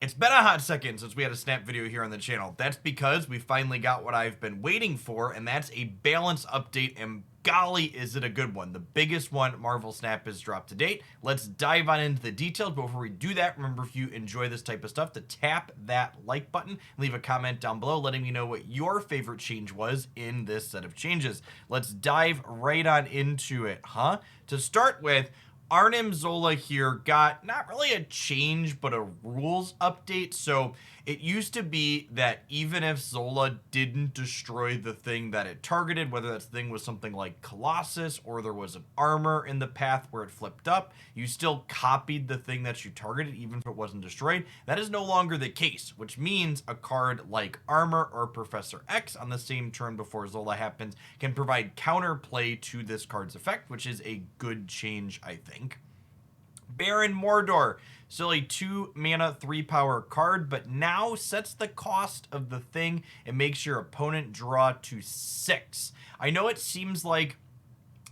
It's been a hot second since we had a snap video here on the channel. That's because we finally got what I've been waiting for, and that's a balance update, and golly, is it a good one. The biggest one Marvel Snap has dropped to date. Let's dive on into the details, but before we do that, remember, if you enjoy this type of stuff, to tap that like button, leave a comment down below letting me know what your favorite change was in this set of changes. Let's dive right on into it, huh? To start with, Arnim Zola here got not really a change, but a rules update. So it used to be that even if Zola didn't destroy the thing that it targeted, whether that thing was something like Colossus or there was an armor in the path where it flipped up, you still copied the thing that you targeted, even if it wasn't destroyed. That is no longer the case, which means a card like Armor or Professor X on the same turn before Zola happens can provide counterplay to this card's effect, which is a good change, I think. Baron Mordor, still a 2 mana 3 power card, but now sets the cost of the thing and makes your opponent draw to 6. I know it seems like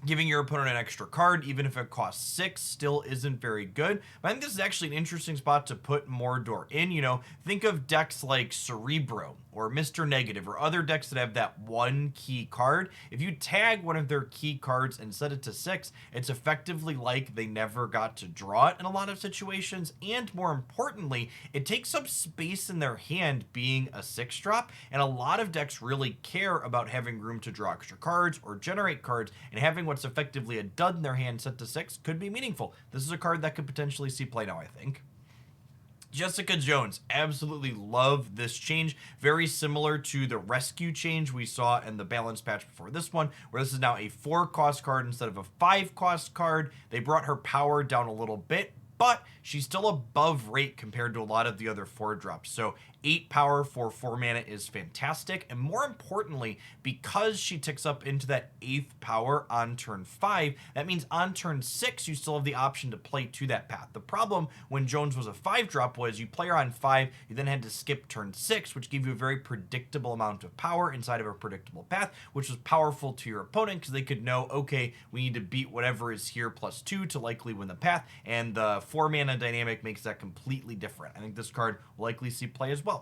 giving your opponent an extra card, even if it costs 6, still isn't very good. But I think this is actually an interesting spot to put Mordor in. You know, think of decks like Cerebro or Mr. Negative or other decks that have that one key card. If you tag one of their key cards and set it to 6, it's effectively like they never got to draw it in a lot of situations. And more importantly, it takes up space in their hand being a 6-drop. And a lot of decks really care about having room to draw extra cards or generate cards, and having what's effectively a dud in their hand set to 6 could be meaningful. This is a card that could potentially see play now, I think. Jessica Jones, absolutely love this change. Very similar to the rescue change we saw in the balance patch before this one, where this is now a 4-cost card instead of a 5-cost card. They brought her power down a little bit, but she's still above rate compared to a lot of the other 4-drops. So 8 power for 4 mana is fantastic, and more importantly, because she ticks up into that 8th power on turn 5, that means on turn 6 you still have the option to play to that path. The problem when Jones was a 5-drop was you play her on 5, you then had to skip turn 6, which gave you a very predictable amount of power inside of a predictable path, which was powerful to your opponent because they could know, okay, we need to beat whatever is here +2 to likely win the path, and the 4 mana dynamic makes that completely different. I think this card will likely see play as well.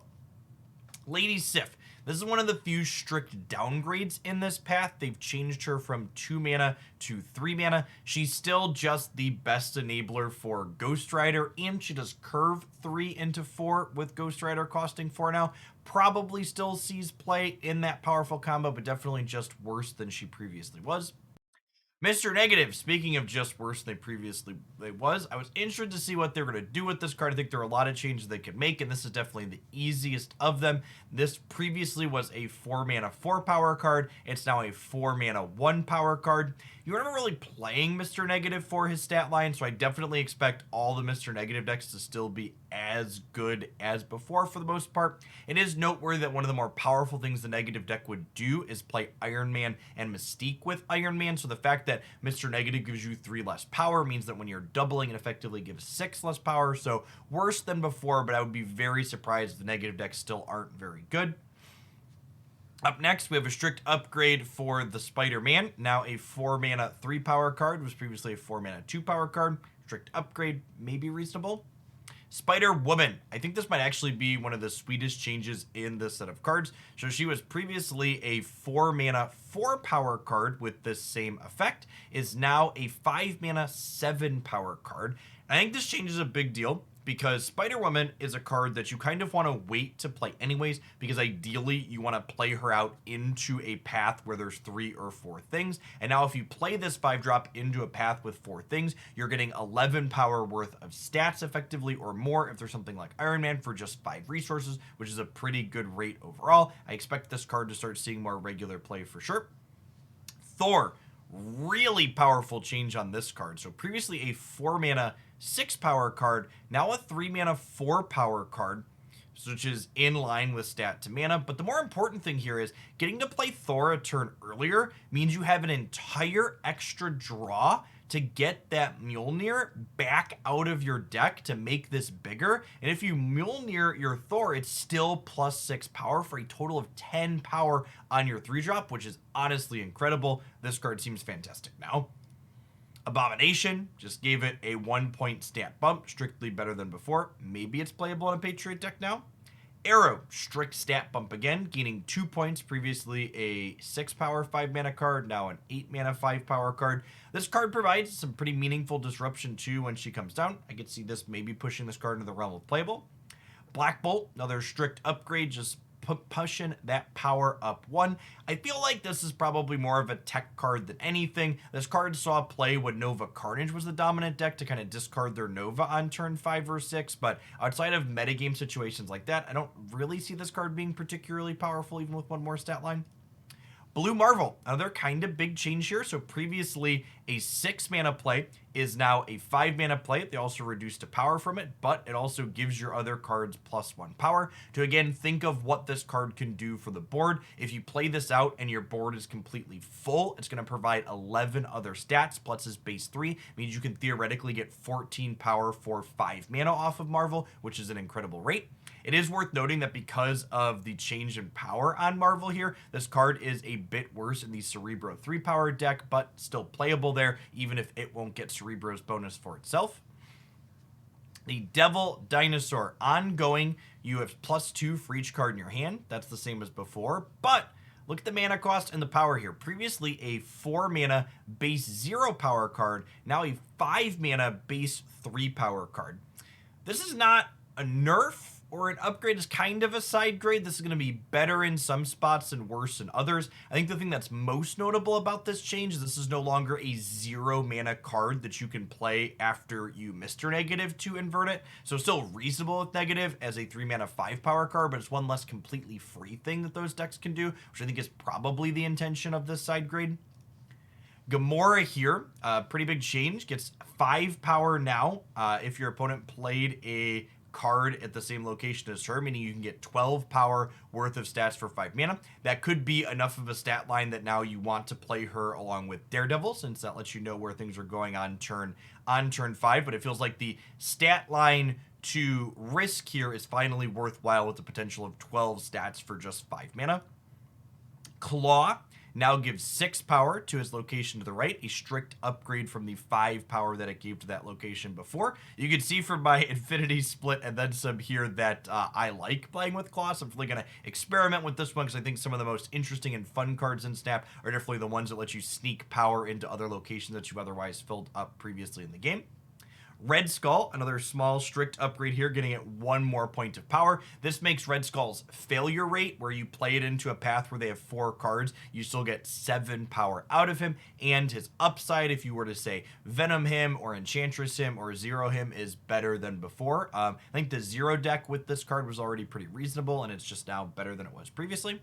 Lady Sif. This is one of the few strict downgrades in this path. They've changed her from 2 mana to 3 mana. She's still just the best enabler for Ghost Rider, and she does curve 3 into 4 with Ghost Rider costing 4 now. Probably still sees play in that powerful combo, but definitely just worse than she previously was. Mr. Negative, speaking of just worse than they was, I was interested to see what they were going to do with this card. I think there are a lot of changes they could make, and this is definitely the easiest of them. This previously was a 4 mana 4 power card. It's now a 4 mana 1 power card. You were never really playing Mr. Negative for his stat line, so I definitely expect all the Mr. Negative decks to still be as good as before for the most part. It is noteworthy that one of the more powerful things the Negative deck would do is play Iron Man and Mystique with Iron Man, so the fact that Mr. Negative gives you 3 less power means that when you're doubling, it effectively gives 6 less power, so worse than before, but I would be very surprised if the Negative decks still aren't very good. Up next, we have a strict upgrade for the Spider-Man, now a 4 mana 3 power card, was previously a 4 mana 2 power card. Strict upgrade, maybe reasonable. Spider-Woman. I think this might actually be one of the sweetest changes in this set of cards. So she was previously a 4 mana 4 power card with this same effect, is now a 5 mana 7 power card. I think this change is a big deal because Spider-Woman is a card that you kind of want to wait to play anyways, because ideally you want to play her out into a path where there's 3 or 4 things. And now if you play this 5-drop into a path with 4 things, you're getting 11 power worth of stats effectively, or more if there's something like Iron Man for just 5 resources, which is a pretty good rate overall. I expect this card to start seeing more regular play for sure. Thor. Really powerful change on this card. So previously a 4 mana 6 power card, now a 3 mana 4 power card, which is in line with stat to mana. But the more important thing here is getting to play Thor a turn earlier means you have an entire extra draw to get that Mjolnir back out of your deck to make this bigger. And if you Mjolnir your Thor, it's still +6 power for a total of 10 power on your 3-drop, which is honestly incredible. This card seems fantastic now. Abomination just gave it a 1-point stat bump, strictly better than before. Maybe it's playable in a Patriot deck now. Arrow, strict stat bump again, gaining 2 points. Previously a 6 power 5 mana card, now an 8 mana 5 power card. This card provides some pretty meaningful disruption too when she comes down. I could see this maybe pushing this card into the realm of playable. Black Bolt, another strict upgrade, just pushing that power up 1. I feel like this is probably more of a tech card than anything. This card saw play when Nova Carnage was the dominant deck to kind of discard their Nova on turn 5 or 6, but outside of metagame situations like that, I don't really see this card being particularly powerful even with one more stat line. Blue Marvel, another kind of big change here. So previously a 6 mana play is now a 5 mana play. They also reduced a power from it, but it also gives your other cards +1 power to again think of what this card can do for the board. If you play this out and your board is completely full, it's going to provide 11 other stats plus his base 3, means you can theoretically get 14 power for 5 mana off of Marvel, which is an incredible rate. It is worth noting that because of the change in power on Marvel here, this card is a bit worse in the Cerebro 3 power deck, but still playable there, even if it won't get Cerebro's bonus for itself. The Devil Dinosaur, ongoing, you have +2 for each card in your hand. That's the same as before, but look at the mana cost and the power here. Previously a 4 mana base 0 power card, now a 5 mana base 3 power card. This is not a nerf or an upgrade, is kind of a side grade. This is going to be better in some spots and worse in others. I think the thing that's most notable about this change is this is no longer a 0 mana card that you can play after you Mr. Negative to invert it. So still reasonable with negative as a 3 mana 5 power card, but it's one less completely free thing that those decks can do, which I think is probably the intention of this side grade. Gamora here, pretty big change, gets 5 power now if your opponent played a card at the same location as her, meaning you can get 12 power worth of stats for 5 mana. That could be enough of a stat line that now you want to play her along with Daredevil, since that lets you know where things are going on turn 5, but it feels like the stat line to risk here is finally worthwhile with the potential of 12 stats for just 5 mana. Claw now gives 6 power to his location to the right, a strict upgrade from the 5 power that it gave to that location before. You can see from my Infinity Split and then some here that I like playing with Claw, so I'm really going to experiment with this one because I think some of the most interesting and fun cards in Snap are definitely the ones that let you sneak power into other locations that you otherwise filled up previously in the game. Red Skull, another small strict upgrade here, getting it 1 more point of power. This makes Red Skull's failure rate, where you play it into a path where they have 4 cards, you still get 7 power out of him, and his upside, if you were to say Venom him or Enchantress him or Zero him, is better than before. I think the Zero deck with this card was already pretty reasonable, and it's just now better than it was previously.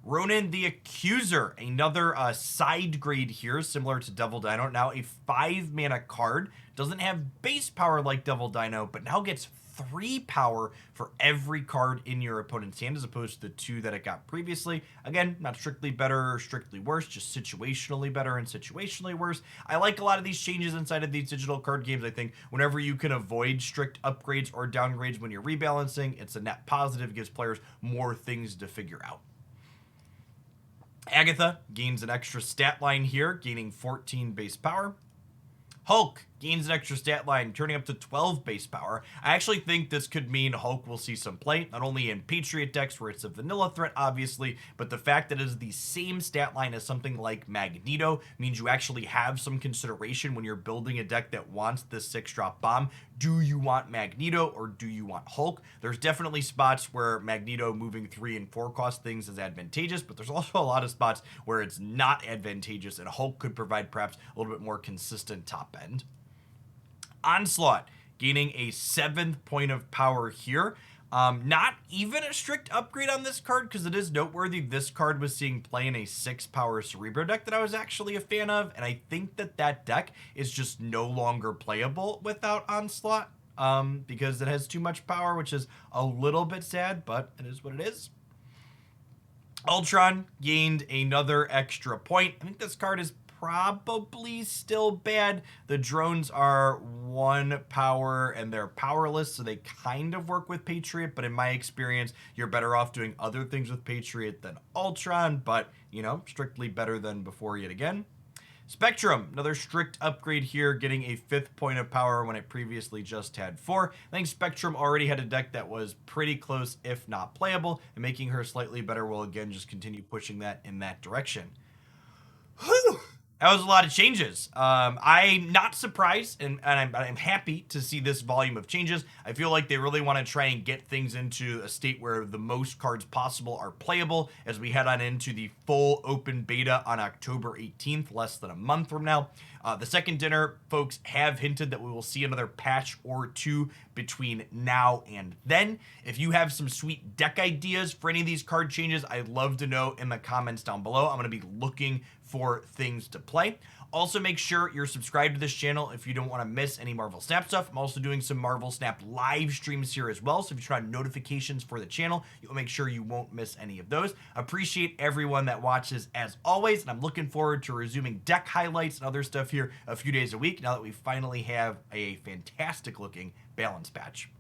Ronan the Accuser, another side grade here, similar to Devil Dino. Now a 5 mana card. Doesn't have base power like Devil Dino, but now gets 3 power for every card in your opponent's hand, as opposed to the 2 that it got previously. Again, not strictly better or strictly worse, just situationally better and situationally worse. I like a lot of these changes inside of these digital card games. I think whenever you can avoid strict upgrades or downgrades when you're rebalancing, it's a net positive. It gives players more things to figure out. Agatha gains an extra stat line here, gaining 14 base power. Hulk gains an extra stat line, turning up to 12 base power. I actually think this could mean Hulk will see some play, not only in Patriot decks where it's a vanilla threat, obviously, but the fact that it is the same stat line as something like Magneto means you actually have some consideration when you're building a deck that wants this 6-drop bomb. Do you want Magneto or do you want Hulk? There's definitely spots where Magneto moving 3 and 4 cost things is advantageous, but there's also a lot of spots where it's not advantageous, and Hulk could provide perhaps a little bit more consistent top end. Onslaught gaining a 7th point of power here. Not even a strict upgrade on this card, because it is noteworthy this card was seeing play in a 6 power Cerebro deck that I was actually a fan of, and I think that that deck is just no longer playable without Onslaught, because it has too much power, which is a little bit sad, but it is what it is. Ultron gained another extra point. I think this card is probably still bad. The drones are 1 power and they're powerless, so they kind of work with Patriot, but in my experience, you're better off doing other things with Patriot than Ultron, but, you know, strictly better than before yet again. Spectrum, another strict upgrade here, getting a 5th point of power when it previously just had 4. I think Spectrum already had a deck that was pretty close, if not playable, and making her slightly better will again just continue pushing that in that direction. Whew. That was a lot of changes. I'm not surprised, and I'm happy to see this volume of changes. I feel like they really want to try and get things into a state where the most cards possible are playable as we head on into the full open beta on October 18th, less than a month from now. The second dinner folks have hinted that we will see another patch or two between now and then. If you have some sweet deck ideas for any of these card changes, I'd love to know in the comments down below. I'm going to be looking for things to play. Also, make sure you're subscribed to this channel if you don't want to miss any Marvel Snap stuff. I'm also doing some Marvel Snap live streams here as well, so if you turn on notifications for the channel, you'll make sure you won't miss any of those. Appreciate everyone that watches as always, and I'm looking forward to resuming deck highlights and other stuff here a few days a week now that we finally have a fantastic looking balance patch.